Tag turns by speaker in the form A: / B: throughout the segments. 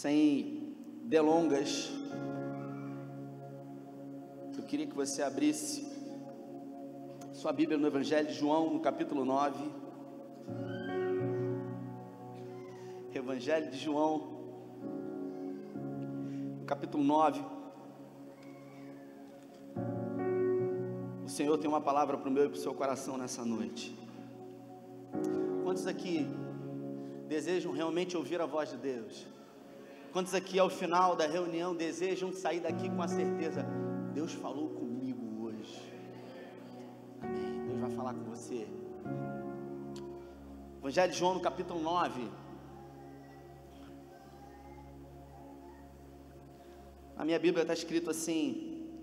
A: Sem delongas, eu queria que você abrisse sua Bíblia no Evangelho de João, no capítulo 9. Evangelho de João, no capítulo 9. O Senhor tem uma palavra para o meu e para o seu coração nessa noite. Quantos aqui desejam realmente ouvir a voz de Deus? Quantos aqui ao final da reunião desejam sair daqui com a certeza: Deus falou comigo hoje? Amém. Deus vai falar com você. Evangelho de João, no capítulo 9. Na minha Bíblia está escrito assim: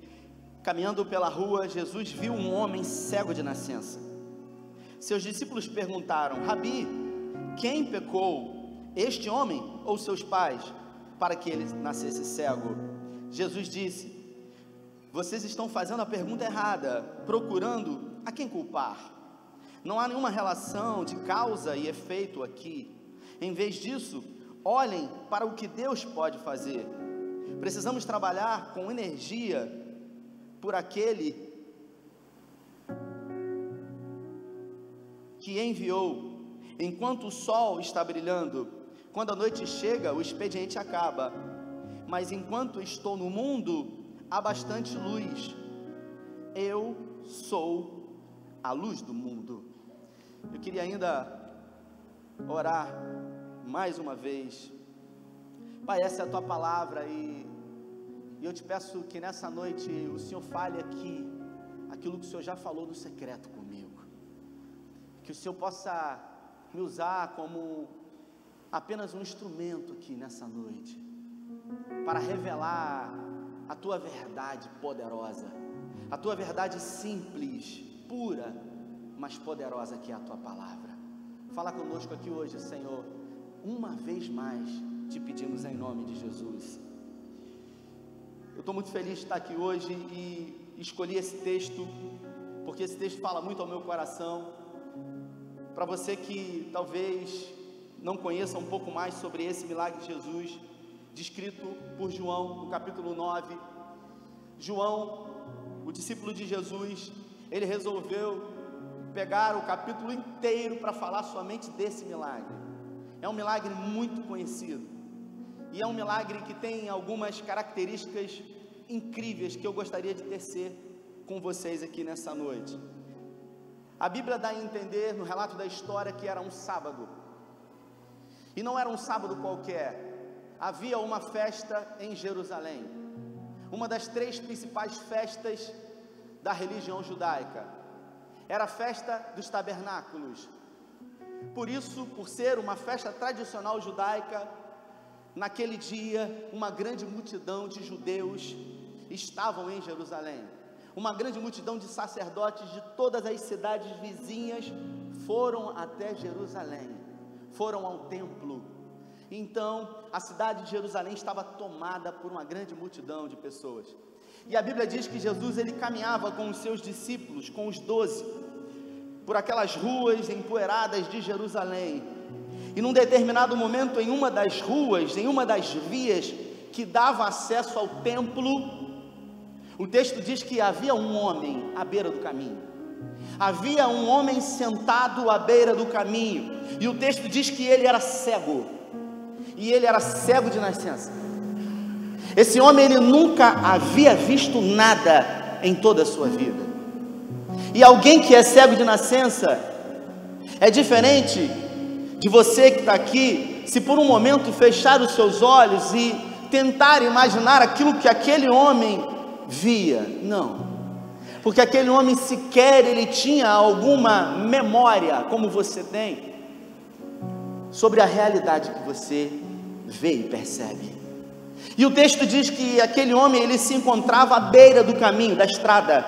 A: caminhando pela rua, Jesus viu um homem cego de nascença. Seus discípulos perguntaram: Rabi, quem pecou, este homem ou seus pais, para que ele nascesse cego? Jesus disse: vocês estão fazendo a pergunta errada, procurando a quem culpar. Não há nenhuma relação de causa e efeito aqui. Em vez disso, olhem para o que Deus pode fazer. Precisamos trabalhar com energia por aquele que enviou. Enquanto o sol está brilhando, quando a noite chega, o expediente acaba. Mas enquanto estou no mundo, há bastante luz. Eu sou a luz do mundo. Eu queria ainda orar mais uma vez. Pai, essa é a tua palavra e eu te peço que nessa noite o Senhor fale aqui aquilo que o Senhor já falou no secreto comigo. Que o Senhor possa me usar como apenas um instrumento aqui nessa noite, para revelar a tua verdade poderosa, a tua verdade simples, pura, mas poderosa, que é a tua palavra. Fala conosco aqui hoje, Senhor, uma vez mais te pedimos em nome de Jesus. Eu estou muito feliz de estar aqui hoje e escolhi esse texto, porque esse texto fala muito ao meu coração. Para você que talvez não conheça um pouco mais sobre esse milagre de Jesus, descrito por João, no capítulo 9. João, o discípulo de Jesus, ele resolveu pegar o capítulo inteiro para falar somente desse milagre. É um milagre muito conhecido, e é um milagre que tem algumas características incríveis que eu gostaria de tecer com vocês aqui nessa noite. A Bíblia dá a entender no relato da história que era um sábado, e não era um sábado qualquer. Havia uma festa em Jerusalém, uma das 3 principais festas da religião judaica. Era a festa dos tabernáculos. Por isso, por ser uma festa tradicional judaica, naquele dia uma grande multidão de judeus estavam em Jerusalém. Uma grande multidão de sacerdotes de todas as cidades vizinhas foram até Jerusalém, foram ao templo. Então a cidade de Jerusalém estava tomada por uma grande multidão de pessoas. E a Bíblia diz que Jesus, ele caminhava com os seus discípulos, com os 12, por aquelas ruas empoeiradas de Jerusalém. E num determinado momento, em uma das ruas, em uma das vias que dava acesso ao templo, o texto diz que havia um homem à beira do caminho. Havia um homem sentado à beira do caminho, e o texto diz que ele era cego, e ele era cego de nascença. Esse homem, ele nunca havia visto nada em toda a sua vida. E alguém que é cego de nascença é diferente de você que está aqui, se por um momento fechar os seus olhos e tentar imaginar aquilo que aquele homem via. Não, porque aquele homem sequer ele tinha alguma memória, como você tem, sobre a realidade que você vê e percebe. E o texto diz que aquele homem, ele se encontrava à beira do caminho, da estrada,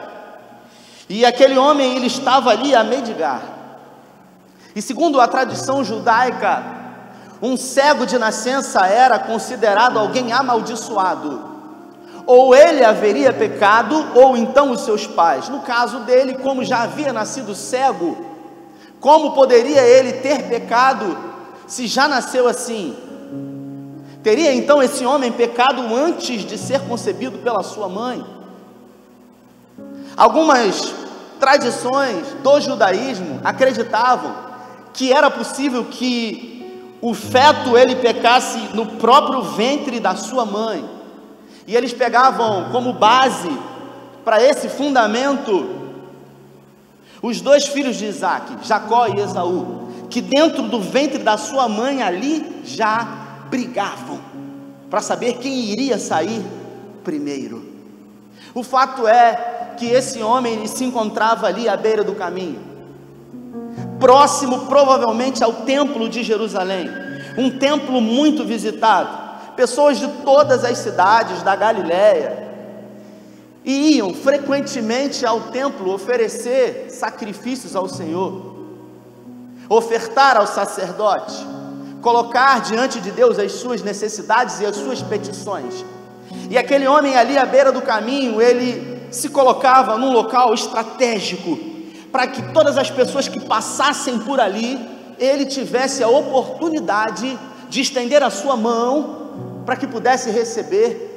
A: e aquele homem, ele estava ali a mendigar. E segundo a tradição judaica, um cego de nascença era considerado alguém amaldiçoado. Ou ele haveria pecado, ou então os seus pais. No caso dele, como já havia nascido cego, como poderia ele ter pecado se já nasceu assim? Teria então esse homem pecado antes de ser concebido pela sua mãe? Algumas tradições do judaísmo acreditavam que era possível que o feto ele pecasse no próprio ventre da sua mãe, e eles pegavam como base para esse fundamento os dois filhos de Isaac, Jacó e Esaú, que dentro do ventre da sua mãe ali já brigavam para saber quem iria sair primeiro. O fato é que esse homem se encontrava ali à beira do caminho, próximo provavelmente ao templo de Jerusalém, um templo muito visitado. Pessoas de todas as cidades da Galileia iam frequentemente ao templo oferecer sacrifícios ao Senhor, ofertar ao sacerdote, colocar diante de Deus as suas necessidades e as suas petições. E aquele homem ali à beira do caminho, ele se colocava num local estratégico, para que todas as pessoas que passassem por ali, ele tivesse a oportunidade de estender a sua mão, para que pudesse receber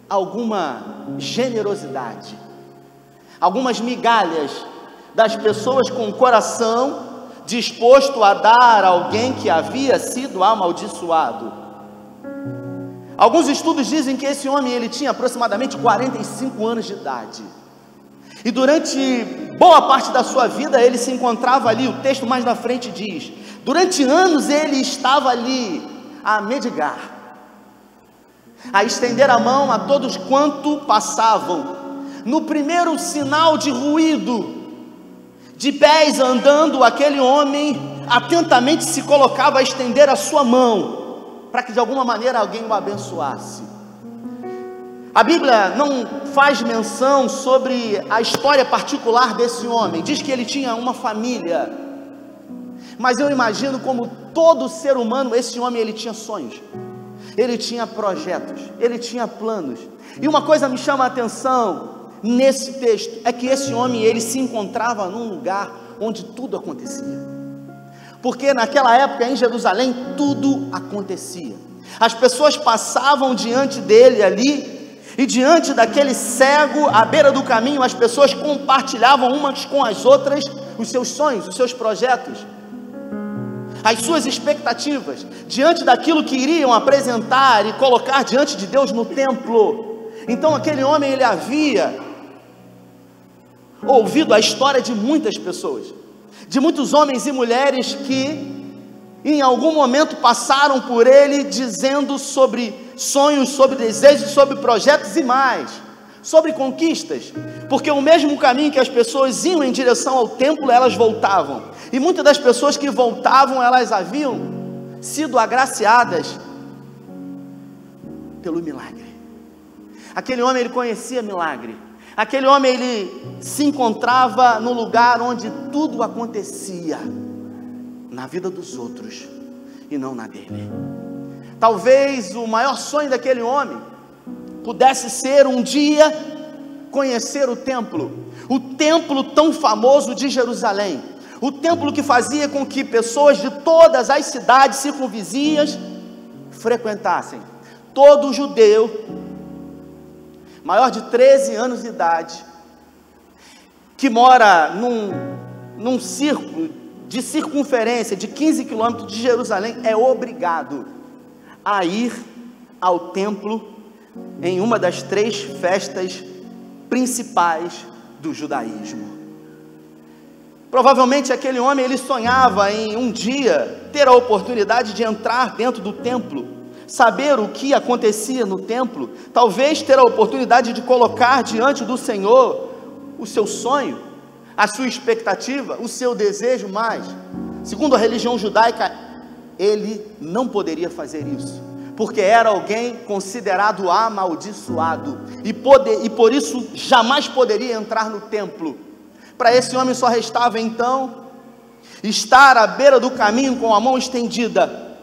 A: alguma generosidade, algumas migalhas das pessoas com o coração disposto a dar a alguém que havia sido amaldiçoado. Alguns estudos dizem que esse homem ele tinha aproximadamente 45 anos de idade, e durante boa parte da sua vida ele se encontrava ali. O texto mais na frente diz: durante anos ele estava ali a mendigar, a estender a mão a todos quanto passavam. No primeiro sinal de ruído, de pés andando, aquele homem atentamente se colocava a estender a sua mão, para que de alguma maneira alguém o abençoasse. A Bíblia não faz menção sobre a história particular desse homem, diz que ele tinha uma família, mas eu imagino como todo ser humano, esse homem ele tinha sonhos, ele tinha projetos, ele tinha planos. E uma coisa me chama a atenção nesse texto, é que esse homem ele se encontrava num lugar onde tudo acontecia, porque naquela época em Jerusalém tudo acontecia. As pessoas passavam diante dele ali, e diante daquele cego à beira do caminho, as pessoas compartilhavam umas com as outras os seus sonhos, os seus projetos, as suas expectativas, diante daquilo que iriam apresentar e colocar diante de Deus no templo. Então aquele homem ele havia ouvido a história de muitas pessoas, de muitos homens e mulheres que em algum momento passaram por ele, dizendo sobre sonhos, sobre desejos, sobre projetos e mais, sobre conquistas, porque o mesmo caminho que as pessoas iam em direção ao templo, elas voltavam, e muitas das pessoas que voltavam, elas haviam sido agraciadas pelo milagre. Aquele homem ele conhecia milagre, aquele homem ele se encontrava no lugar onde tudo acontecia, na vida dos outros e não na dele. Talvez o maior sonho daquele homem pudesse ser um dia conhecer o templo tão famoso de Jerusalém, o templo que fazia com que pessoas de todas as cidades circunvizinhas frequentassem. Todo judeu maior de 13 anos de idade, que mora num círculo de circunferência de 15 quilômetros de Jerusalém, é obrigado a ir ao templo em uma das 3 festas principais do judaísmo. Provavelmente aquele homem ele sonhava em um dia ter a oportunidade de entrar dentro do templo, saber o que acontecia no templo, talvez ter a oportunidade de colocar diante do Senhor o seu sonho, a sua expectativa, o seu desejo. Mas, segundo a religião judaica, ele não poderia fazer isso, porque era alguém considerado amaldiçoado, e por isso jamais poderia entrar no templo. Para esse homem só restava então estar à beira do caminho com a mão estendida,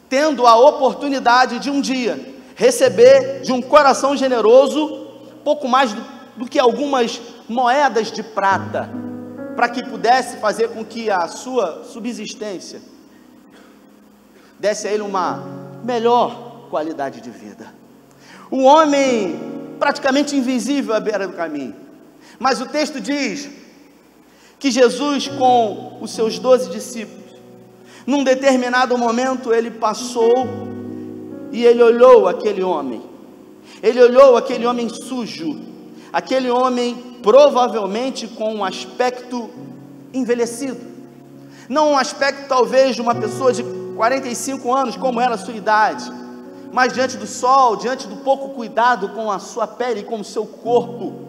A: tendo a oportunidade de um dia receber de um coração generoso pouco mais do que algumas moedas de prata, para que pudesse fazer com que a sua subsistência desse a ele uma melhor qualidade de vida. O homem praticamente invisível à beira do caminho. Mas o texto diz que Jesus, com os seus 12 discípulos, num determinado momento ele passou e ele olhou aquele homem. Ele olhou aquele homem sujo, aquele homem provavelmente com um aspecto envelhecido. Não um aspecto talvez de uma pessoa de 45 anos, como era a sua idade, mas diante do sol, diante do pouco cuidado com a sua pele e com o seu corpo,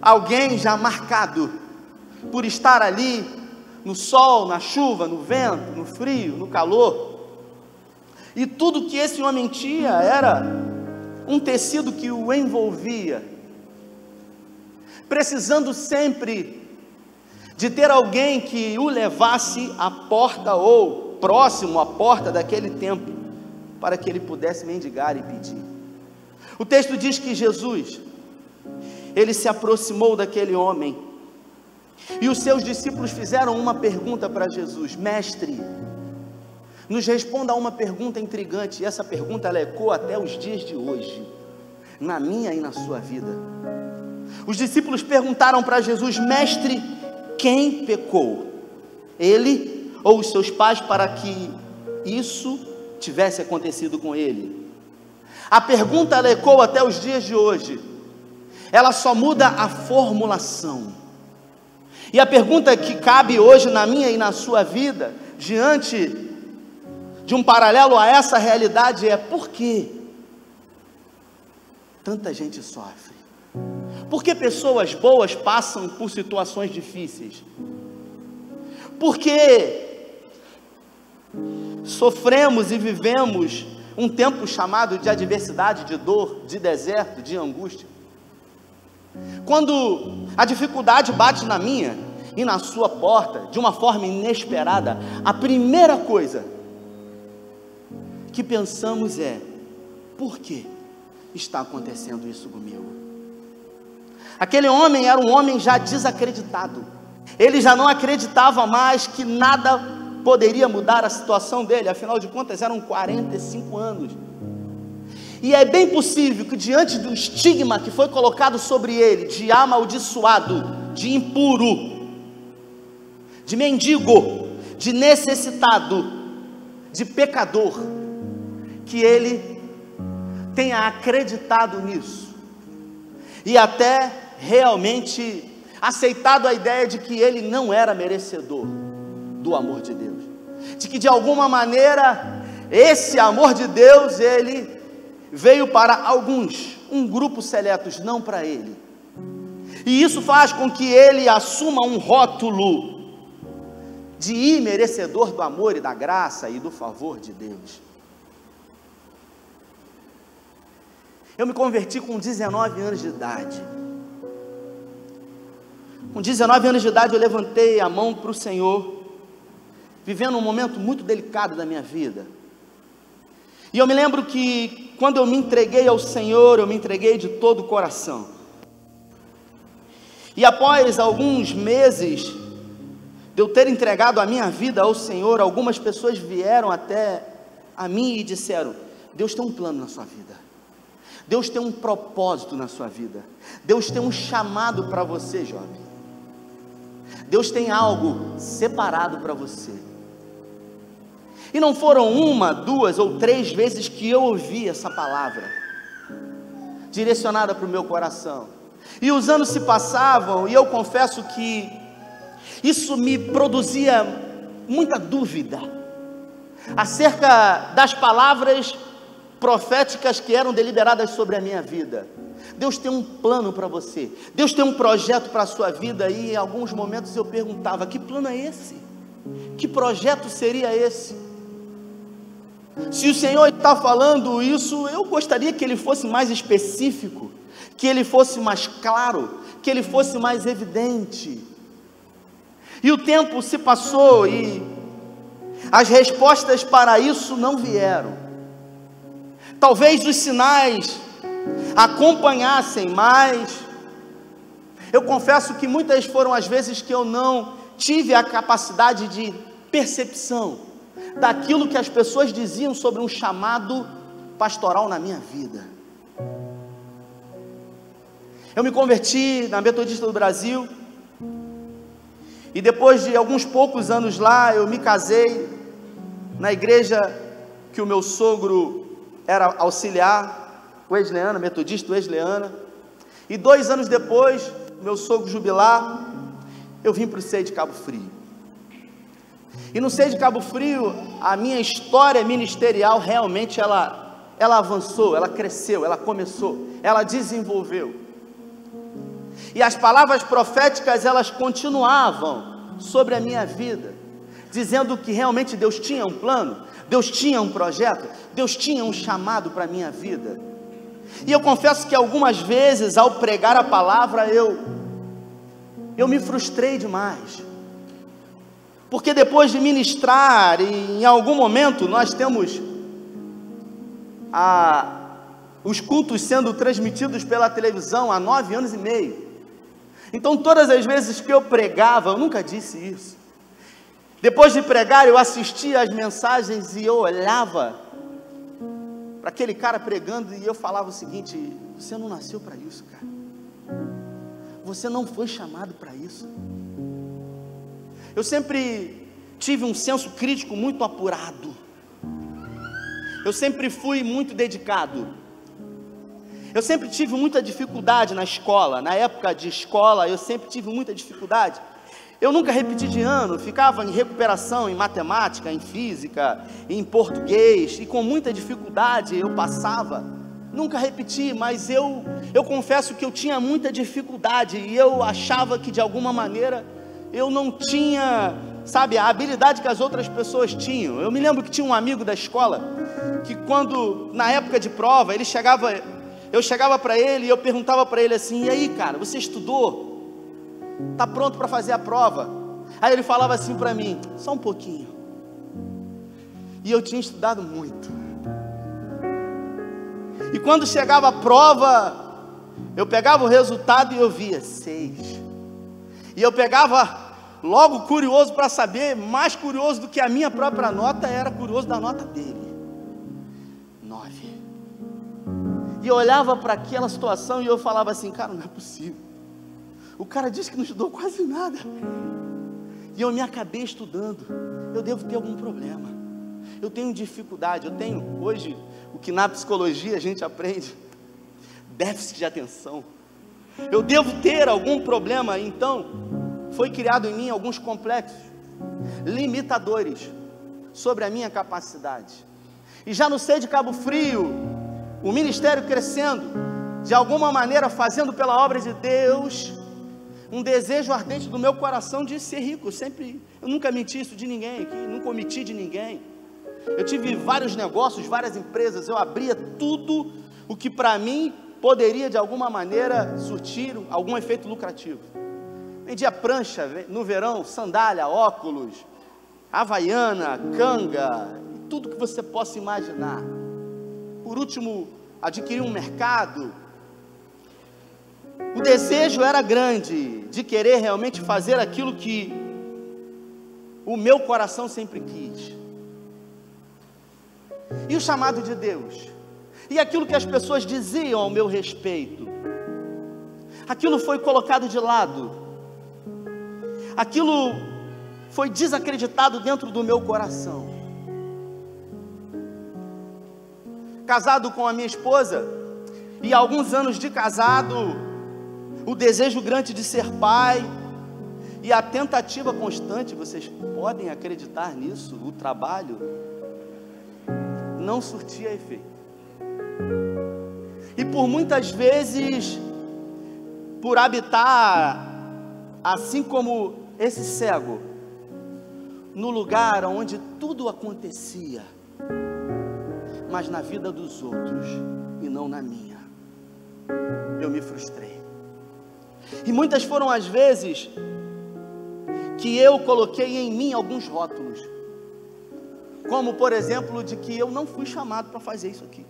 A: alguém já marcado por estar ali no sol, na chuva, no vento, no frio, no calor. E tudo que esse homem tinha era um tecido que o envolvia, precisando sempre de ter alguém que o levasse à porta ou próximo à porta daquele templo, para que ele pudesse mendigar e pedir. O texto diz que Jesus, ele se aproximou daquele homem, e os seus discípulos fizeram uma pergunta para Jesus: mestre, nos responda a uma pergunta intrigante. E essa pergunta ela ecoa até os dias de hoje, na minha e na sua vida. Os discípulos perguntaram para Jesus: mestre, quem pecou? Ele ou os seus pais para que isso tivesse acontecido com ele? A pergunta ela ecoa até os dias de hoje. Ela só muda a formulação. E a pergunta que cabe hoje na minha e na sua vida, diante de um paralelo a essa realidade, é: por que tanta gente sofre? Por que pessoas boas passam por situações difíceis? Por que sofremos e vivemos um tempo chamado de adversidade, de dor, de deserto, de angústia? Quando a dificuldade bate na minha e na sua porta de uma forma inesperada, a primeira coisa que pensamos é: por que está acontecendo isso comigo? Aquele homem era um homem já desacreditado. Ele já não acreditava mais que nada poderia mudar a situação dele. Afinal de contas, eram 45 anos. E é bem possível que, diante do estigma que foi colocado sobre ele, de amaldiçoado, de impuro, de mendigo, de necessitado, de pecador, que ele tenha acreditado nisso, e até realmente aceitado a ideia de que ele não era merecedor do amor de Deus, de que de alguma maneira esse amor de Deus ele veio para alguns, um grupo seletos, não para ele. E isso faz com que ele assuma um rótulo de imerecedor do amor e da graça e do favor de Deus. Eu me converti com 19 anos de idade. Com 19 anos de idade eu levantei a mão para o Senhor, vivendo um momento muito delicado da minha vida. E eu me lembro que quando eu me entreguei ao Senhor, eu me entreguei de todo o coração. E após alguns meses de eu ter entregado a minha vida ao Senhor, algumas pessoas vieram até a mim e disseram: Deus tem um plano na sua vida, Deus tem um propósito na sua vida, Deus tem um chamado para você, jovem, Deus tem algo separado para você. E não foram uma, duas ou três vezes que eu ouvi essa palavra direcionada para o meu coração. E os anos se passavam e eu confesso que isso me produzia muita dúvida acerca das palavras proféticas que eram deliberadas sobre a minha vida. Deus tem um plano para você, Deus tem um projeto para a sua vida. E em alguns momentos eu perguntava: que plano é esse? Que projeto seria esse? Se o Senhor está falando isso, eu gostaria que Ele fosse mais específico, que Ele fosse mais claro, que Ele fosse mais evidente. E o tempo se passou e as respostas para isso não vieram. Talvez os sinais acompanhassem, mas eu confesso que muitas foram as vezes que eu não tive a capacidade de percepção daquilo que as pessoas diziam sobre um chamado pastoral na minha vida. Eu me converti na Metodista do Brasil, e depois de alguns poucos anos lá, eu me casei na igreja que o meu sogro era auxiliar, Wesleyana, Metodista Wesleyana, e 2 anos depois, meu sogro jubilar, eu vim para o CEI de Cabo Frio. E no CEI de Cabo Frio, a minha história ministerial realmente ela avançou, ela cresceu, ela começou, ela desenvolveu. E as palavras proféticas, elas continuavam sobre a minha vida, dizendo que realmente Deus tinha um plano, Deus tinha um projeto, Deus tinha um chamado para a minha vida. E eu confesso que algumas vezes, ao pregar a palavra, eu me frustrei demais, porque depois de ministrar, e em algum momento nós temos os cultos sendo transmitidos pela televisão há 9 anos e meio, então todas as vezes que eu pregava, eu nunca disse isso, depois de pregar eu assistia às mensagens e eu olhava para aquele cara pregando e eu falava o seguinte: você não nasceu para isso, cara, você não foi chamado para isso. Eu sempre tive um senso crítico muito apurado, eu sempre fui muito dedicado, eu sempre tive muita dificuldade na escola, na época de escola eu sempre tive muita dificuldade, eu nunca repeti de ano, ficava em recuperação em matemática, em física, em português, e com muita dificuldade eu passava, nunca repeti, mas eu confesso que eu tinha muita dificuldade, e eu achava que de alguma maneira eu não tinha, sabe, a habilidade que as outras pessoas tinham. Eu me lembro que tinha um amigo da escola, que quando, na época de prova, eu chegava para ele e eu perguntava para ele assim: e aí, cara, você estudou? Está pronto para fazer a prova? Aí ele falava assim para mim: só um pouquinho. E eu tinha estudado muito. E quando chegava a prova, eu pegava o resultado e eu via 6. E eu pegava logo curioso para saber, mais curioso do que a minha própria nota, era curioso da nota dele. 9. E eu olhava para aquela situação e eu falava assim: cara, não é possível. O cara disse que não estudou quase nada. E eu me acabei estudando. Eu devo ter algum problema. Eu tenho dificuldade. Eu tenho hoje o que na psicologia a gente aprende: déficit de atenção. Eu devo ter algum problema. Então foi criado em mim alguns complexos limitadores sobre a minha capacidade. E já no CEI de Cabo Frio, o ministério crescendo, de alguma maneira fazendo pela obra de Deus, um desejo ardente do meu coração de ser rico. Eu nunca menti isso de ninguém aqui, nunca omiti de ninguém. Eu tive vários negócios, várias empresas, eu abria tudo o que para mim poderia de alguma maneira surtir algum efeito lucrativo. Vendia prancha no verão, sandália, óculos, havaiana, canga, tudo que você possa imaginar. Por último, adquiri um mercado. O desejo era grande de querer realmente fazer aquilo que o meu coração sempre quis. E o chamado de Deus, e aquilo que as pessoas diziam ao meu respeito, aquilo foi colocado de lado, aquilo foi desacreditado dentro do meu coração. Casado com a minha esposa, e há alguns anos de casado, o desejo grande de ser pai, e a tentativa constante, vocês podem acreditar nisso, o trabalho não surtia efeito. E por muitas vezes, por habitar, assim como esse cego, no lugar onde tudo acontecia, mas na vida dos outros e não na minha, eu me frustrei. E muitas foram as vezes que eu coloquei em mim alguns rótulos, como por exemplo de que eu não fui chamado para fazer isso aqui.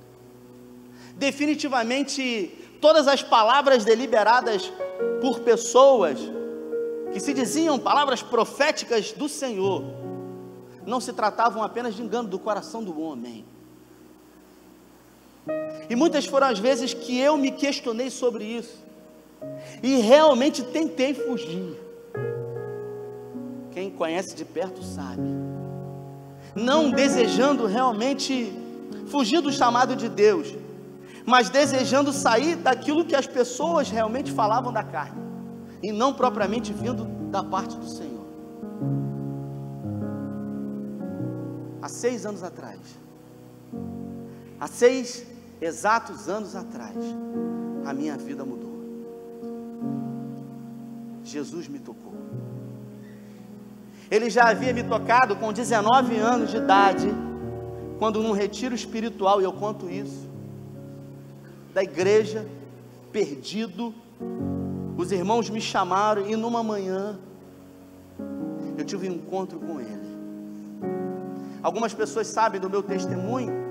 A: Definitivamente todas as palavras deliberadas por pessoas que se diziam palavras proféticas do Senhor não se tratavam apenas de engano do coração do homem. E muitas foram as vezes que eu me questionei sobre isso, e realmente tentei fugir. Quem conhece de perto sabe, não desejando realmente fugir do chamado de Deus, mas desejando sair daquilo que as pessoas realmente falavam da carne, e não propriamente vindo da parte do Senhor. Há 6 anos atrás, há 6 exatos anos atrás, a minha vida mudou. Jesus me tocou. Ele já havia me tocado com 19 anos de idade, quando num retiro espiritual, e eu conto isso, da igreja, perdido, os irmãos me chamaram, e numa manhã, eu tive um encontro com Ele. Algumas pessoas sabem do meu testemunho.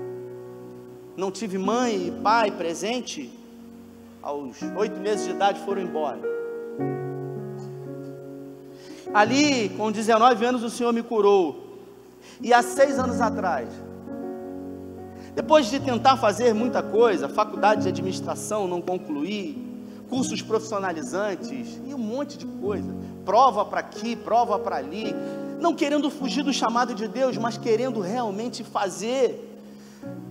A: Não tive mãe e pai presente, aos 8 meses de idade foram embora. Ali, com 19 anos, o Senhor me curou. E há 6 anos atrás, depois de tentar fazer muita coisa, faculdade de administração, não concluí, cursos profissionalizantes, e um monte de coisa, prova para aqui, prova para ali, não querendo fugir do chamado de Deus, mas querendo realmente fazer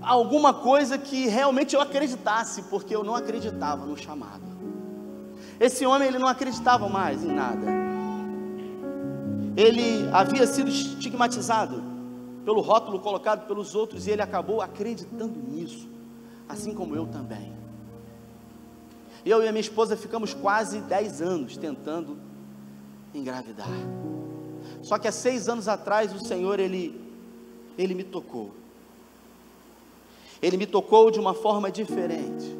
A: alguma coisa que realmente eu acreditasse, porque eu não acreditava no chamado. Esse homem, ele não acreditava mais em nada. Ele havia sido estigmatizado pelo rótulo colocado pelos outros, e ele acabou acreditando nisso, assim como eu também. Eu e a minha esposa ficamos quase 10 anos tentando engravidar. Só que há 6 anos atrás o Senhor, Ele me tocou. Ele me tocou de uma forma diferente.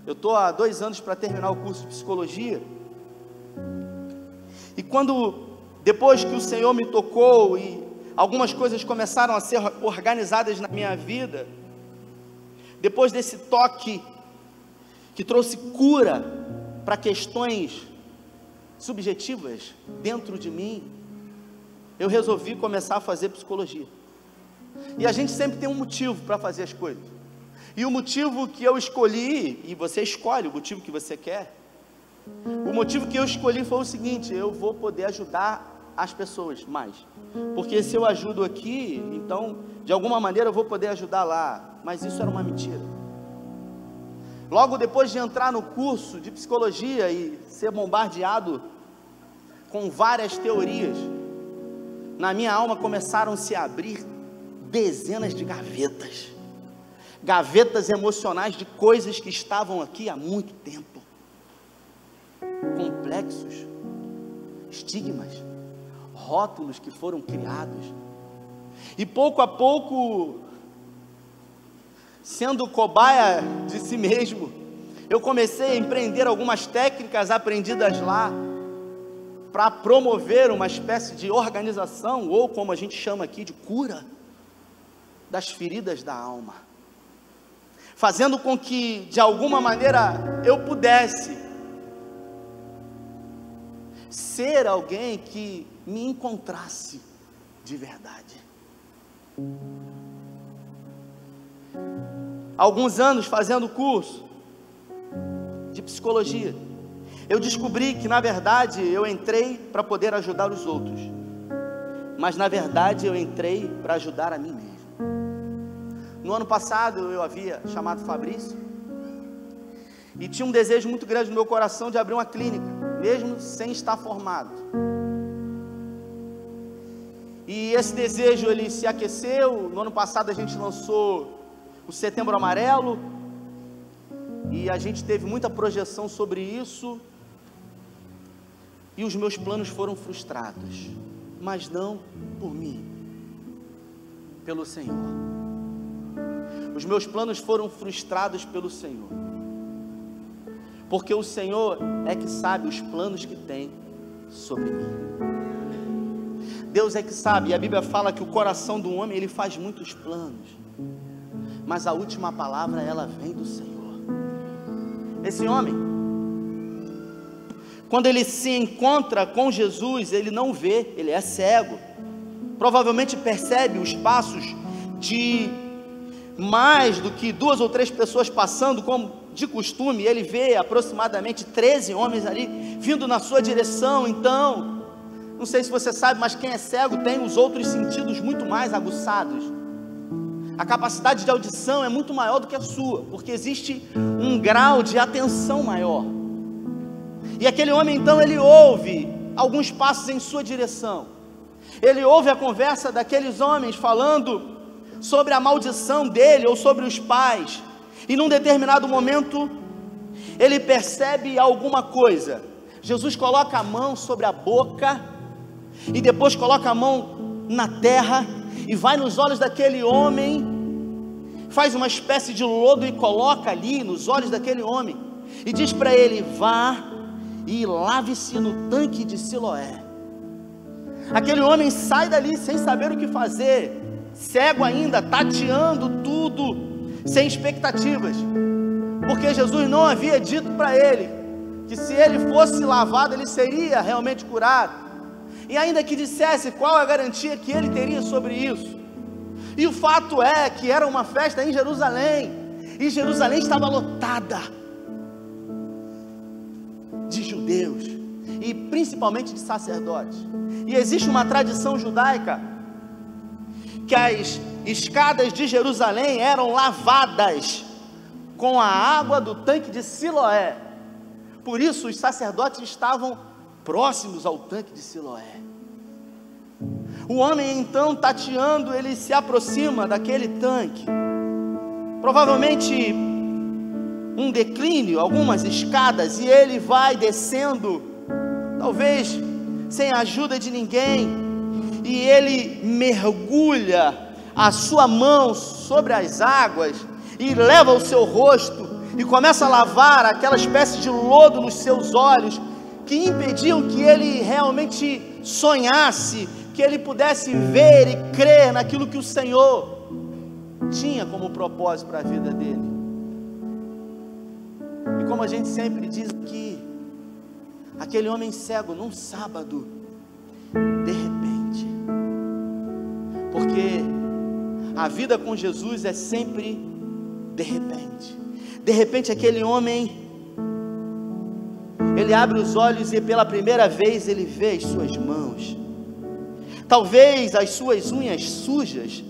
A: Eu estou há 2 anos para terminar o curso de psicologia. E depois que o Senhor me tocou e algumas coisas começaram a ser organizadas na minha vida, depois desse toque que trouxe cura para questões subjetivas dentro de mim, eu resolvi começar a fazer psicologia. E a gente sempre tem um motivo para fazer as coisas. E o motivo que eu escolhi, e você escolhe o motivo que você quer, o motivo que eu escolhi foi o seguinte: eu vou poder ajudar as pessoas mais. Porque se eu ajudo aqui, então de alguma maneira eu vou poder ajudar lá. Mas isso era uma mentira. Logo depois de entrar no curso de psicologia e ser bombardeado com várias teorias, na minha alma começaram a se abrir dezenas de gavetas emocionais de coisas que estavam aqui há muito tempo, complexos, estigmas, rótulos que foram criados, e pouco a pouco, sendo cobaia de si mesmo, eu comecei a empreender algumas técnicas aprendidas lá, para promover uma espécie de organização, ou como a gente chama aqui, de cura das feridas da alma, fazendo com que de alguma maneira eu pudesse ser alguém que me encontrasse de verdade. Alguns anos fazendo curso de psicologia, eu descobri que na verdade eu entrei para poder ajudar os outros, mas na verdade eu entrei para ajudar a mim mesmo. No ano passado eu havia chamado Fabrício e tinha um desejo muito grande no meu coração de abrir uma clínica, mesmo sem estar formado. E esse desejo, ele se aqueceu. No ano passado a gente lançou o Setembro Amarelo, e a gente teve muita projeção sobre isso, e os meus planos foram frustrados, mas não por mim, pelo Senhor. Os meus planos foram frustrados pelo Senhor, porque o Senhor é que sabe os planos que tem sobre mim. Deus é que sabe, e a Bíblia fala que o coração do homem, ele faz muitos planos, mas a última palavra, ela vem do Senhor. Esse homem, quando ele se encontra com Jesus, ele não vê, ele é cego. Provavelmente percebe os passos de mais do que 2 ou 3 pessoas passando, como de costume. Ele vê aproximadamente 13 homens ali, vindo na sua direção. Então, não sei se você sabe, mas quem é cego tem os outros sentidos muito mais aguçados. A capacidade de audição é muito maior do que a sua, porque existe um grau de atenção maior. E aquele homem então, ele ouve alguns passos em sua direção. Ele ouve a conversa daqueles homens falando sobre a maldição dele ou sobre os pais. E num determinado momento, ele percebe alguma coisa. Jesus coloca a mão sobre a boca e depois coloca a mão na terra e vai nos olhos daquele homem, faz uma espécie de lodo e coloca ali nos olhos daquele homem e diz para ele: vá e lave-se no tanque de Siloé. Aquele homem sai dali sem saber o que fazer, cego ainda, tateando tudo, sem expectativas, porque Jesus não havia dito para ele que se ele fosse lavado, ele seria realmente curado, e ainda que dissesse qual a garantia que ele teria sobre isso. E o fato é que era uma festa em Jerusalém, e Jerusalém estava lotada de judeus, e principalmente de sacerdotes. E existe uma tradição judaica que as escadas de Jerusalém eram lavadas com a água do tanque de Siloé. Por isso os sacerdotes estavam próximos ao tanque de Siloé. O homem então, tateando, ele se aproxima daquele tanque, provavelmente um declínio, algumas escadas, e ele vai descendo, talvez sem a ajuda de ninguém, e ele mergulha a sua mão sobre as águas e leva o seu rosto e começa a lavar aquela espécie de lodo nos seus olhos, que impediam que ele realmente sonhasse, que ele pudesse ver e crer naquilo que o Senhor tinha como propósito para a vida dele. E como a gente sempre diz aqui, aquele homem cego num sábado, de repente, porque a vida com Jesus é sempre de repente. De repente aquele homem, ele abre os olhos e pela primeira vez ele vê as suas mãos, talvez as suas unhas sujas.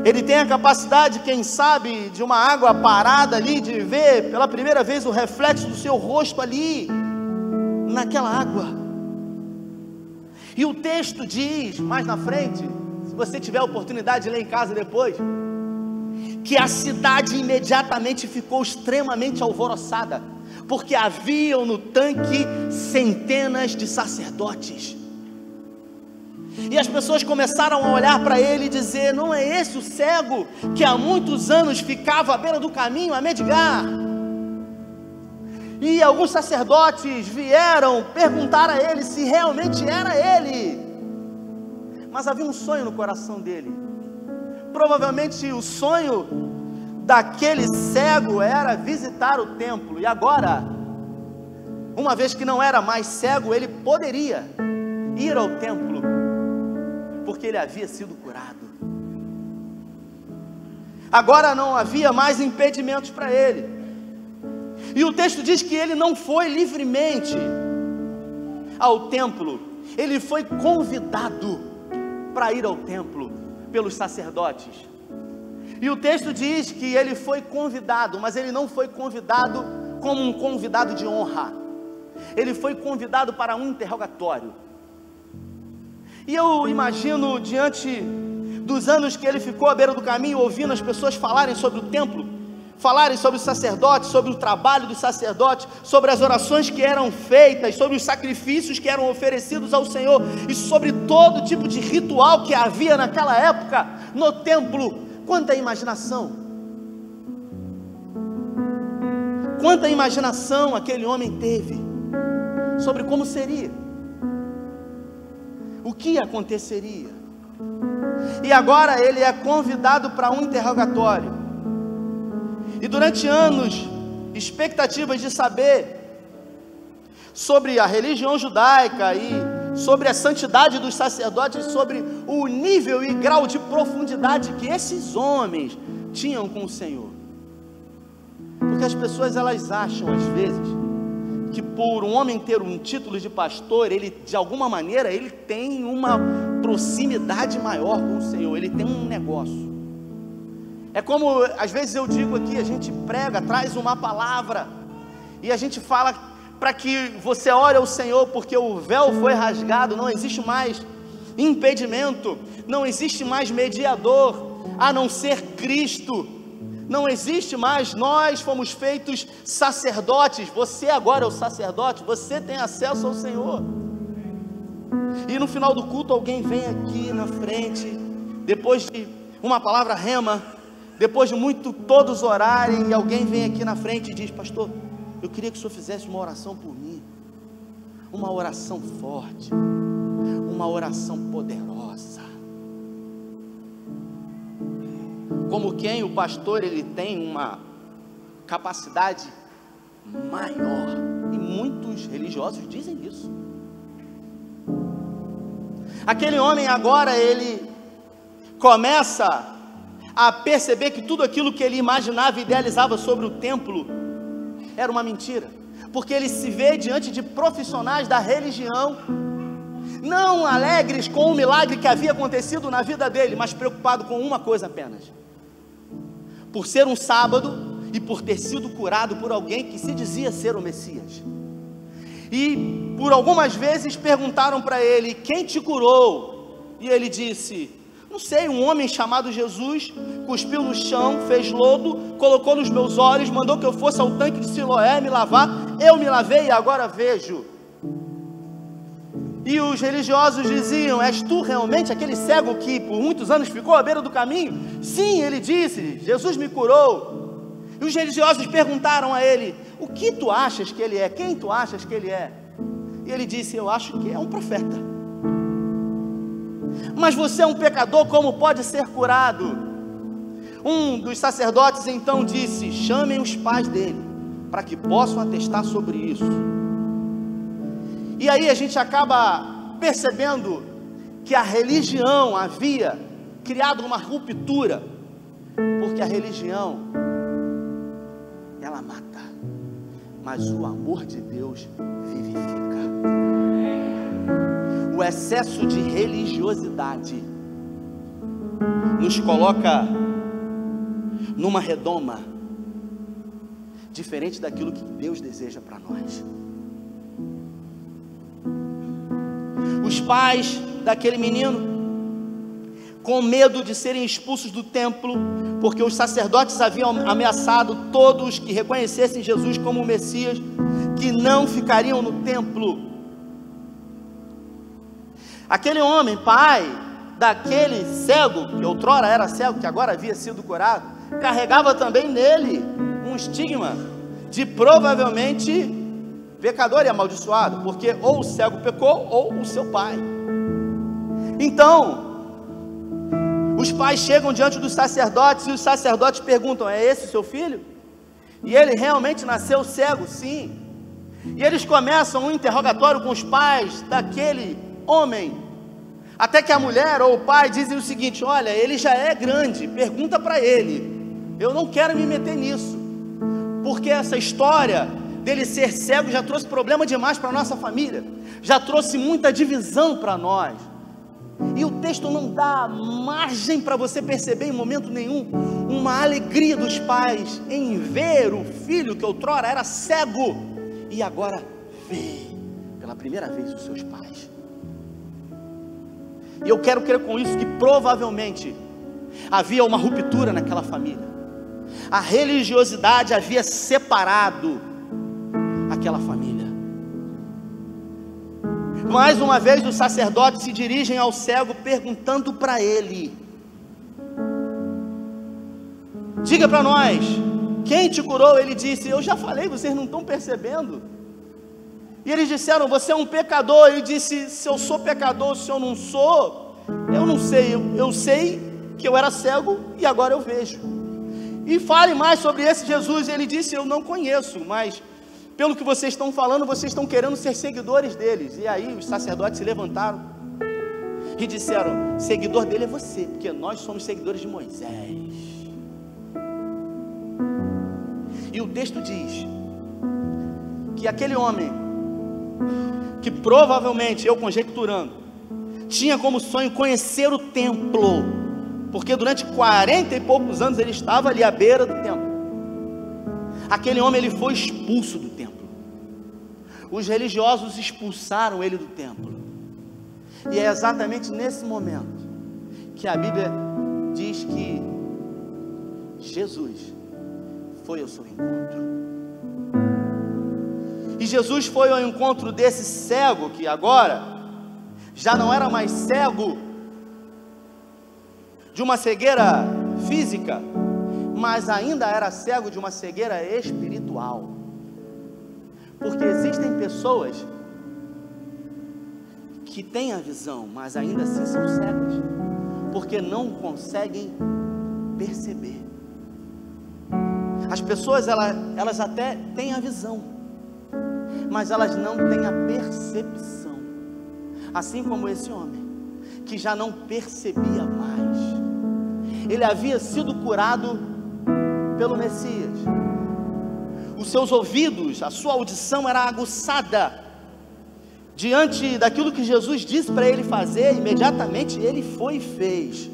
A: Ele tem a capacidade, quem sabe, de uma água parada ali, de ver pela primeira vez o reflexo do seu rosto ali, naquela água. E o texto diz, mais na frente, se você tiver a oportunidade de ler em casa depois, que a cidade imediatamente ficou extremamente alvoroçada, porque haviam no tanque centenas de sacerdotes. E as pessoas começaram a olhar para ele e dizer: não é esse o cego que há muitos anos ficava à beira do caminho a mendigar? E alguns sacerdotes vieram perguntar a ele se realmente era ele. Mas havia um sonho no coração dele. Provavelmente o sonho daquele cego era visitar o templo. E agora, uma vez que não era mais cego, ele poderia ir ao templo, porque ele havia sido curado. Agora não havia mais impedimentos para ele. E o texto diz que ele não foi livremente ao templo, ele foi convidado para ir ao templo pelos sacerdotes. E o texto diz que ele foi convidado, mas ele não foi convidado como um convidado de honra. Ele foi convidado para um interrogatório. E eu imagino, diante dos anos que ele ficou à beira do caminho, ouvindo as pessoas falarem sobre o templo, falarem sobre os sacerdotes, sobre o trabalho dos sacerdotes, sobre as orações que eram feitas, sobre os sacrifícios que eram oferecidos ao Senhor, e sobre todo tipo de ritual que havia naquela época no templo. Quanta imaginação! Quanta imaginação aquele homem teve sobre como seria, o que aconteceria. E agora ele é convidado para um interrogatório. E durante anos, expectativas de saber sobre a religião judaica e sobre a santidade dos sacerdotes, sobre o nível e grau de profundidade que esses homens tinham com o Senhor. Porque as pessoas, elas acham às vezes que por um homem ter um título de pastor, ele de alguma maneira, ele tem uma proximidade maior com o Senhor, ele tem um negócio. É como às vezes eu digo aqui, a gente prega, traz uma palavra e a gente fala para que você ore ao Senhor, porque o véu foi rasgado, não existe mais impedimento, não existe mais mediador a não ser Cristo. Não existe mais, nós fomos feitos sacerdotes, você agora é o sacerdote, você tem acesso ao Senhor. E no final do culto alguém vem aqui na frente, depois de uma palavra rema, depois de todos orarem, e alguém vem aqui na frente e diz: pastor, eu queria que o senhor fizesse uma oração por mim, uma oração forte, uma oração poderosa. Como quem o pastor, ele tem uma capacidade maior, e muitos religiosos dizem isso. Aquele homem agora, ele começa a perceber que tudo aquilo que ele imaginava e idealizava sobre o templo era uma mentira, porque ele se vê diante de profissionais da religião, não alegres com o milagre que havia acontecido na vida dele, mas preocupado com uma coisa apenas: por ser um sábado e por ter sido curado por alguém que se dizia ser o Messias. E por algumas vezes perguntaram para ele: quem te curou? E ele disse: não sei, um homem chamado Jesus cuspiu no chão, fez lodo, colocou nos meus olhos, mandou que eu fosse ao tanque de Siloé me lavar, eu me lavei e agora vejo. E os religiosos diziam: és tu realmente aquele cego que por muitos anos ficou à beira do caminho? Sim, ele disse, Jesus me curou. E os religiosos perguntaram a ele: o que tu achas que ele é? Quem tu achas que ele é? E ele disse: eu acho que é um profeta. Mas você é um pecador, como pode ser curado? Um dos sacerdotes então disse: chamem os pais dele, para que possam atestar sobre isso. E aí a gente acaba percebendo que a religião havia criado uma ruptura, porque a religião, ela mata, mas o amor de Deus vivifica. O excesso de religiosidade nos coloca numa redoma diferente daquilo que Deus deseja para nós. Os pais daquele menino, com medo de serem expulsos do templo, porque os sacerdotes haviam ameaçado todos que reconhecessem Jesus como o Messias, que não ficariam no templo. Aquele homem, pai daquele cego, que outrora era cego, que agora havia sido curado, carregava também nele um estigma de provavelmente pecador e amaldiçoado, porque ou o cego pecou, ou o seu pai. Então, os pais chegam diante dos sacerdotes, e os sacerdotes perguntam: é esse o seu filho? E ele realmente nasceu cego? Sim. E eles começam um interrogatório com os pais daquele homem, até que a mulher ou o pai dizem o seguinte: olha, ele já é grande, pergunta para ele, eu não quero me meter nisso, porque essa história dele ser cego já trouxe problema demais para a nossa família, já trouxe muita divisão para nós. E o texto não dá margem para você perceber em momento nenhum uma alegria dos pais em ver o filho que outrora era cego e agora vê pela primeira vez os seus pais. E eu quero crer com isso que provavelmente havia uma ruptura naquela família. A religiosidade havia separado aquela família. Mais uma vez os sacerdotes se dirigem ao cego perguntando para ele: diga para nós, quem te curou? Ele disse: eu já falei, vocês não estão percebendo. E eles disseram: você é um pecador. Ele disse: se eu sou pecador, se eu não sou, eu não sei, eu sei que eu era cego e agora eu vejo. E fale mais sobre esse Jesus. Ele disse: eu não conheço, mas pelo que vocês estão falando, vocês estão querendo ser seguidores deles. E aí os sacerdotes se levantaram e disseram: seguidor dele é você, porque nós somos seguidores de Moisés. E o texto diz que aquele homem, que provavelmente, eu conjecturando, tinha como sonho conhecer o templo, porque durante 40 e poucos anos ele estava ali à beira do templo. Aquele homem, ele foi expulso do templo. Os religiosos expulsaram ele do templo. E é exatamente nesse momento que a Bíblia diz que Jesus foi ao seu encontro. E Jesus foi ao encontro desse cego, que agora já não era mais cego de uma cegueira física, mas ainda era cego de uma cegueira espiritual. Porque existem pessoas que têm a visão, mas ainda assim são cegas, porque não conseguem perceber. As pessoas, elas até têm a visão, mas elas não têm a percepção. Assim como esse homem, que já não percebia mais. Ele havia sido curado pelo Messias. Os seus ouvidos, a sua audição era aguçada. Diante daquilo que Jesus disse para ele fazer, imediatamente ele foi e fez.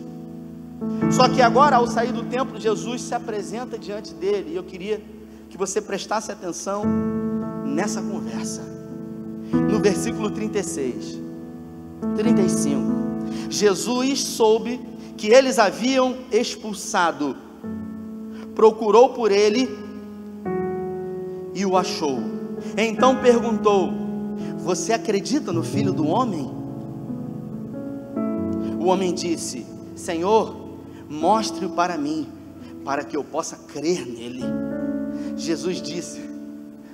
A: Só que agora, ao sair do templo, Jesus se apresenta diante dele. E eu queria que você prestasse atenção nessa conversa. No versículo 35, Jesus soube que eles haviam expulsado, procurou por ele e o achou. Então perguntou: você acredita no Filho do Homem? O homem disse: Senhor, mostre-o para mim, para que eu possa crer nele. Jesus disse,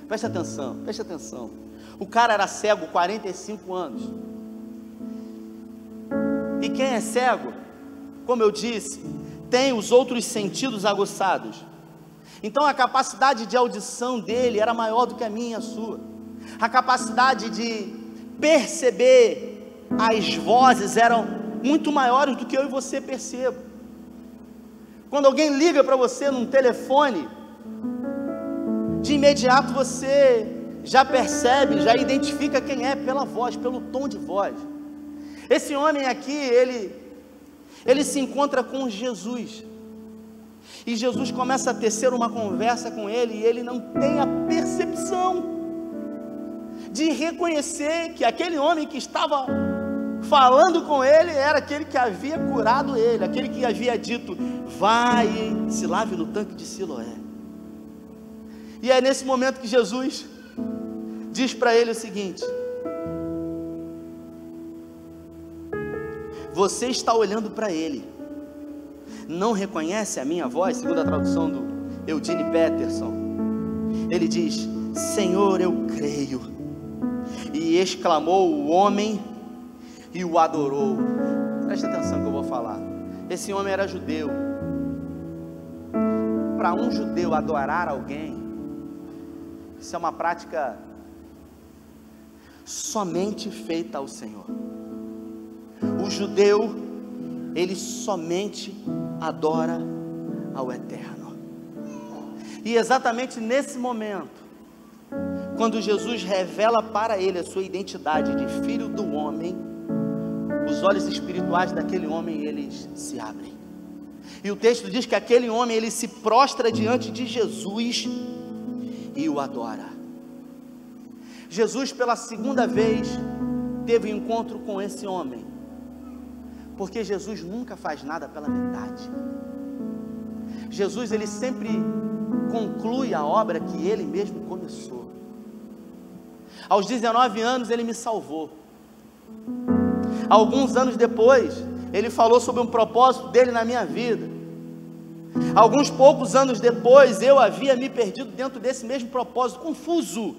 A: preste atenção, o cara era cego 45 anos, e quem é cego, como eu disse, tem os outros sentidos aguçados. Então a capacidade de audição dele era maior do que a minha e a sua. A capacidade de perceber as vozes eram muito maiores do que eu e você percebam. Quando alguém liga para você num telefone, de imediato você já percebe, já identifica quem é pela voz, pelo tom de voz. Esse homem aqui, ele se encontra com Jesus, e Jesus começa a tecer uma conversa com ele, e ele não tem a percepção de reconhecer que aquele homem que estava falando com ele era aquele que havia curado ele, aquele que havia dito: vai e se lave no tanque de Siloé. E é nesse momento que Jesus diz para ele o seguinte: você está olhando para ele, não reconhece a minha voz? Segundo a tradução do Eugene Peterson, ele diz: Senhor, eu creio. E exclamou o homem e o adorou. Preste atenção que eu vou falar. Esse homem era judeu. Para um judeu adorar alguém, isso é uma prática somente feita ao Senhor. O judeu, ele somente adora ao Eterno. E exatamente nesse momento, quando Jesus revela para ele a sua identidade de filho do homem, os olhos espirituais daquele homem, eles se abrem. E o texto diz que aquele homem, ele se prostra diante de Jesus e o adora. Jesus, pela segunda vez, teve um encontro com esse homem, porque Jesus nunca faz nada pela metade. Jesus, ele sempre conclui a obra que ele mesmo começou. Aos 19 anos ele me salvou. Alguns anos depois, ele falou sobre um propósito dele na minha vida. Alguns poucos anos depois, eu havia me perdido dentro desse mesmo propósito, confuso.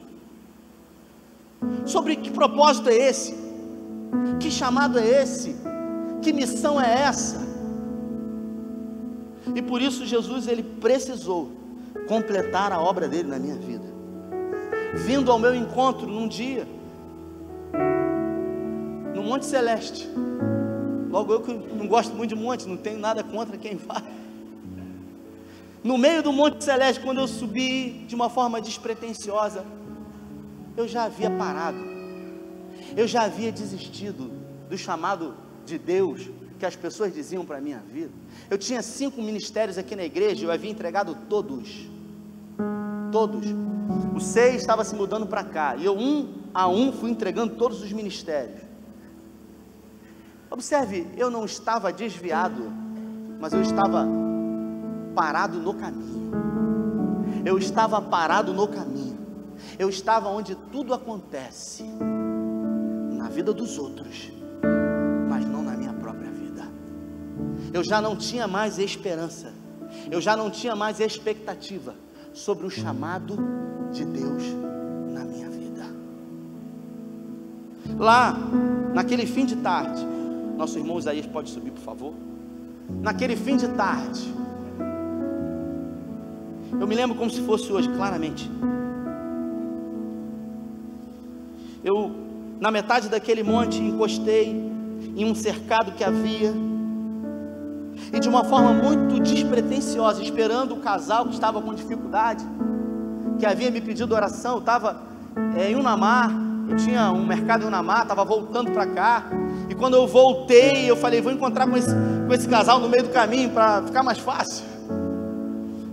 A: Sobre que propósito é esse? Que chamado é esse? Que missão é essa? E por isso Jesus, ele precisou completar a obra dele na minha vida. vindo ao meu encontro num dia, no Monte Celeste. Logo eu que não gosto muito de monte, não tenho nada contra quem vai. No meio do Monte Celeste, quando eu subi de uma forma despretensiosa, eu já havia parado, eu já havia desistido do chamado de Deus que as pessoas diziam para a minha vida. Eu tinha 5 ministérios aqui na igreja, eu havia entregado todos. O 6 estava se mudando para cá, e eu um a um fui entregando todos os ministérios. Observe, eu não estava desviado, mas eu estava parado no caminho. Eu estava parado no caminho. Eu estava onde tudo acontece, na vida dos outros, mas não na minha própria vida. Eu já não tinha mais esperança, eu já não tinha mais expectativa sobre o chamado de Deus na minha vida. Lá, naquele fim de tarde, nosso irmão Isaías pode subir, por favor? Naquele fim de tarde, eu me lembro como se fosse hoje, claramente. Eu, na metade daquele monte, encostei em um cercado que havia, e de uma forma muito despretensiosa, esperando o casal que estava com dificuldade, que havia me pedido oração. Eu estava em Unamar, eu tinha um mercado em Unamar, estava voltando para cá, e quando eu voltei, eu falei, vou encontrar com esse casal no meio do caminho, para ficar mais fácil.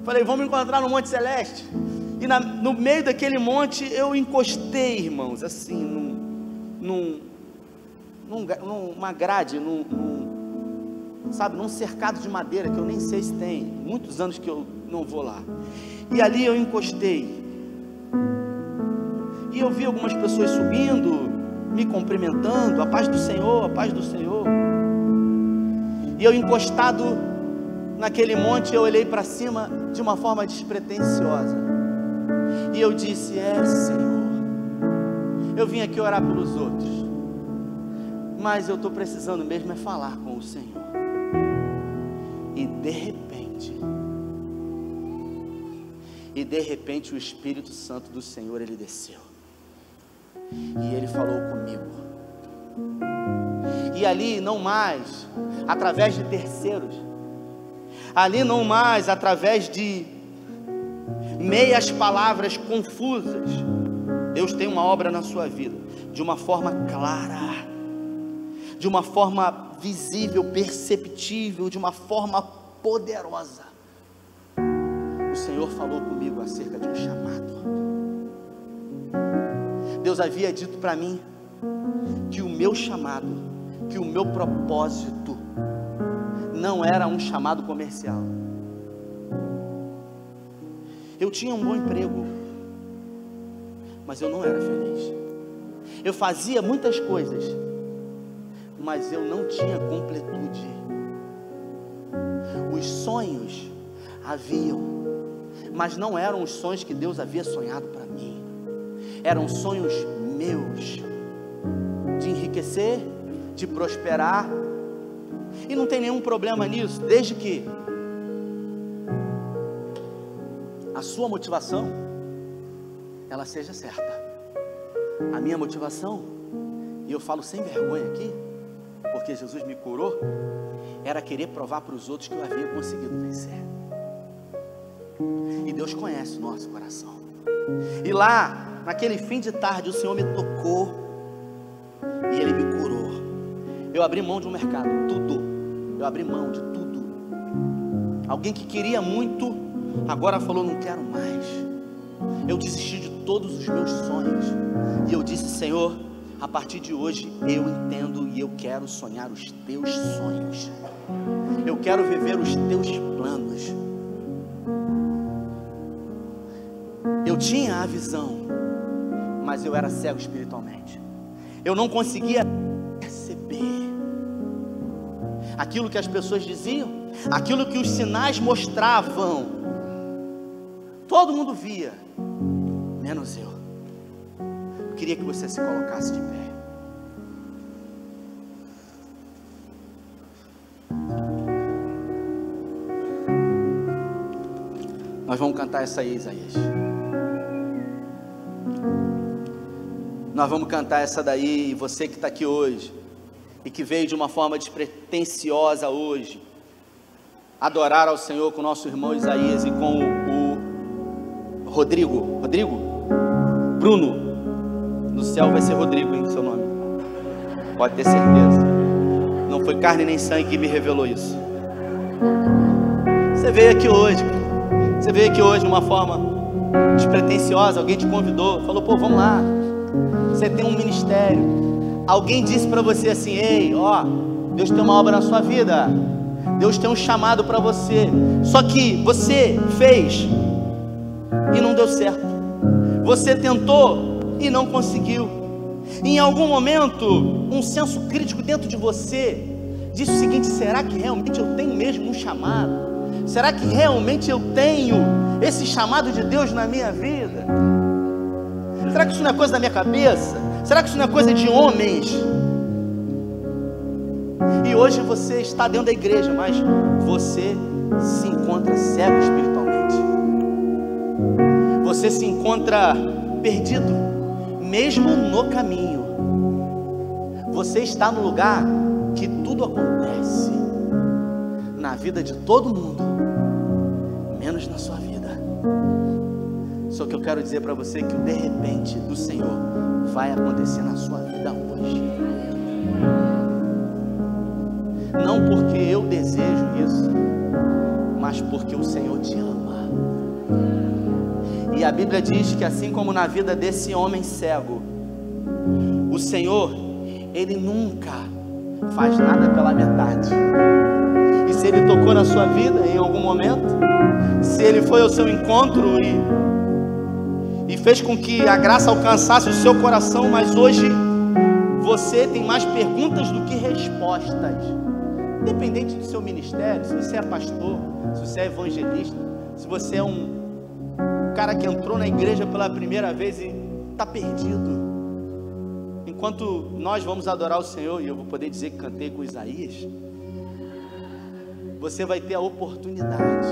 A: Falei, vamos encontrar no Monte Celeste. E no meio daquele monte, eu encostei, irmãos, assim, numa grade, num cercado de madeira, que eu nem sei se tem, muitos anos que eu não vou lá. E ali eu encostei, e eu vi algumas pessoas subindo, me cumprimentando, a paz do Senhor, a paz do Senhor. E eu encostado naquele monte, eu olhei para cima de uma forma despretensiosa, e eu disse, Senhor, eu vim aqui orar pelos outros, mas eu estou precisando mesmo falar com o Senhor. E de repente o Espírito Santo do Senhor, ele desceu, e ele falou comigo, e ali não mais através de terceiros, ali não mais através de meias palavras confusas, Deus tem uma obra na sua vida, de uma forma clara, de uma forma visível, perceptível, de uma forma poderosa. O Senhor falou comigo acerca de um chamado. Deus havia dito para mim que o meu chamado, que o meu propósito não era um chamado comercial. Eu tinha um bom emprego, mas eu não era feliz. Eu fazia muitas coisas, mas eu não tinha completude. Os sonhos haviam, mas não eram os sonhos que Deus havia sonhado para mim. Eram sonhos meus, de enriquecer, de prosperar, e não tem nenhum problema nisso, desde que a sua motivação, ela seja certa. A minha motivação, e eu falo sem vergonha aqui, porque Jesus me curou, era querer provar para os outros que eu havia conseguido vencer. E Deus conhece o nosso coração. E lá, naquele fim de tarde, o Senhor me tocou, e Ele me curou. Eu abri mão de um mercado, tudo. Eu abri mão de tudo. Alguém que queria muito, agora falou, não quero mais. Eu desisti de todos os meus sonhos, e eu disse, Senhor, a partir de hoje eu entendo e eu quero sonhar os teus sonhos, eu quero viver os teus planos. Eu tinha a visão, mas eu era cego espiritualmente. Eu não conseguia perceber aquilo que as pessoas diziam, aquilo que os sinais mostravam. Todo mundo via, menos eu. Eu queria que você se colocasse de pé. Nós vamos cantar essa aí, Isaías. Nós vamos cantar essa daí, e você que está aqui hoje, e que veio de uma forma despretensiosa hoje, adorar ao Senhor com o nosso irmão Isaías e com o Rodrigo, Bruno, no céu vai ser Rodrigo, hein, seu nome, pode ter certeza, não foi carne nem sangue que me revelou isso. Você veio aqui hoje de uma forma despretensiosa, alguém te convidou, falou, pô, vamos lá, você tem um ministério, alguém disse para você assim, ei, ó, Deus tem uma obra na sua vida, Deus tem um chamado para você, só que você fez e não deu certo, você tentou e não conseguiu, em algum momento, um senso crítico dentro de você, disse o seguinte, será que realmente eu tenho mesmo um chamado? Será que realmente eu tenho esse chamado de Deus na minha vida? Será que isso não é coisa da minha cabeça? Será que isso não é coisa de homens? E hoje você está dentro da igreja, mas você se encontra cego espiritualmente. Você se encontra perdido, mesmo no caminho. Você está no lugar que tudo acontece na vida de todo mundo, menos na sua vida. Só que eu quero dizer para você que o de repente do Senhor vai acontecer na sua vida hoje. Não porque eu desejo isso, mas porque o Senhor te ama. E a Bíblia diz que assim como na vida desse homem cego, o Senhor, Ele nunca faz nada pela metade. E se Ele tocou na sua vida em algum momento, se Ele foi ao seu encontro e fez com que a graça alcançasse o seu coração, mas hoje você tem mais perguntas do que respostas, independente do seu ministério, se você é pastor, se você é evangelista, se você é um cara que entrou na igreja pela primeira vez e está perdido. Enquanto nós vamos adorar o Senhor, e eu vou poder dizer que cantei com Isaías, você vai ter a oportunidade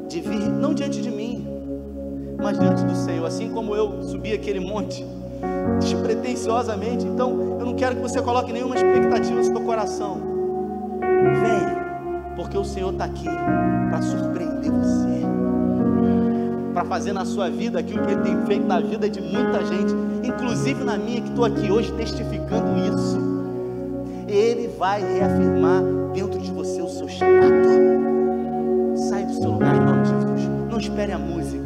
A: de vir, não diante de mim, mas diante do Senhor, assim como eu subi aquele monte despretensiosamente. Então eu não quero que você coloque nenhuma expectativa no seu coração. Venha, porque o Senhor está aqui para surpreender você, para fazer na sua vida aquilo que Ele tem feito na vida de muita gente, inclusive na minha, que estou aqui hoje testificando isso. Ele vai reafirmar dentro de você o seu chamado. Sai do seu lugar em nome de Jesus, não espere a música.